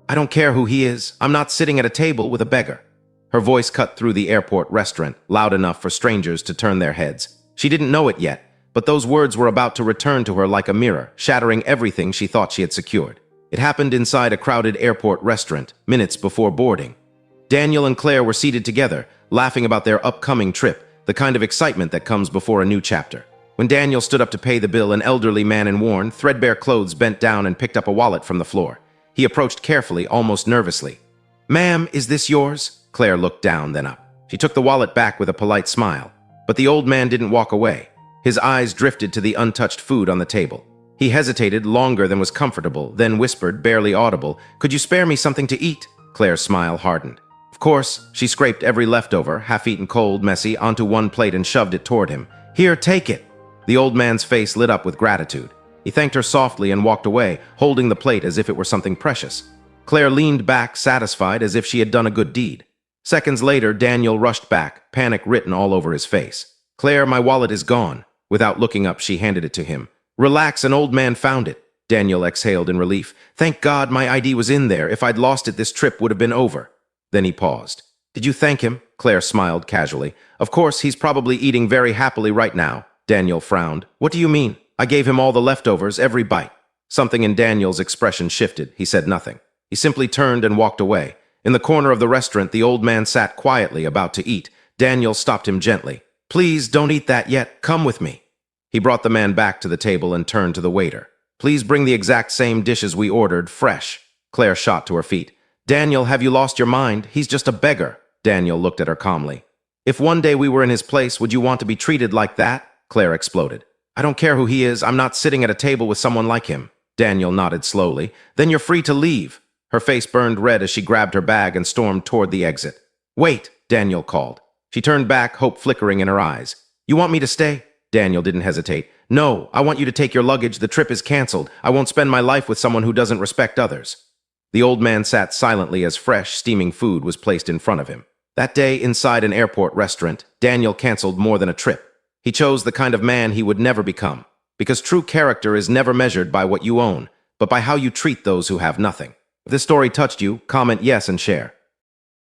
I don't care who he is. I'm not sitting at a table with a beggar. Her voice cut through the airport restaurant, loud enough for strangers to turn their heads. She didn't know it yet, but those words were about to return to her like a mirror, shattering everything she thought she had secured. It happened inside a crowded airport restaurant, minutes before boarding. Daniel and Claire were seated together, laughing about their upcoming trip, the kind of excitement that comes before a new chapter. When Daniel stood up to pay the bill, an elderly man in worn, threadbare clothes bent down and picked up a wallet from the floor. He approached carefully, almost nervously. "Ma'am, is this yours?" Claire looked down, then up. She took the wallet back with a polite smile. But the old man didn't walk away. His eyes drifted to the untouched food on the table. He hesitated longer than was comfortable, then whispered, barely audible, "Could you spare me something to eat?" Claire's smile hardened. Of course, she scraped every leftover, half-eaten cold, messy, onto one plate and shoved it toward him. "Here, take it." The old man's face lit up with gratitude. He thanked her softly and walked away, holding the plate as if it were something precious. Claire leaned back, satisfied, as if she had done a good deed. Seconds later, Daniel rushed back, panic written all over his face. "Claire, my wallet is gone." Without looking up, she handed it to him. "Relax, an old man found it." Daniel exhaled in relief. "Thank God my ID was in there. If I'd lost it, this trip would have been over." Then he paused. "Did you thank him?" Claire smiled casually. "Of course, he's probably eating very happily right now." Daniel frowned. "What do you mean?" "I gave him all the leftovers, every bite." Something in Daniel's expression shifted. He said nothing. He simply turned and walked away. In the corner of the restaurant, the old man sat quietly, about to eat. Daniel stopped him gently. "Please, don't eat that yet. Come with me." He brought the man back to the table and turned to the waiter. "Please bring the exact same dishes we ordered, fresh." Claire shot to her feet. "Daniel, have you lost your mind? He's just a beggar." Daniel looked at her calmly. "If one day we were in his place, would you want to be treated like that?" Claire exploded. "I don't care who he is. I'm not sitting at a table with someone like him." Daniel nodded slowly. "Then you're free to leave." Her face burned red as she grabbed her bag and stormed toward the exit. "Wait," Daniel called. She turned back, hope flickering in her eyes. "You want me to stay?" Daniel didn't hesitate. "No, I want you to take your luggage. The trip is canceled. I won't spend my life with someone who doesn't respect others." The old man sat silently as fresh, steaming food was placed in front of him. That day, inside an airport restaurant, Daniel canceled more than a trip. He chose the kind of man he would never become. Because true character is never measured by what you own, but by how you treat those who have nothing. If this story touched you, comment yes and share.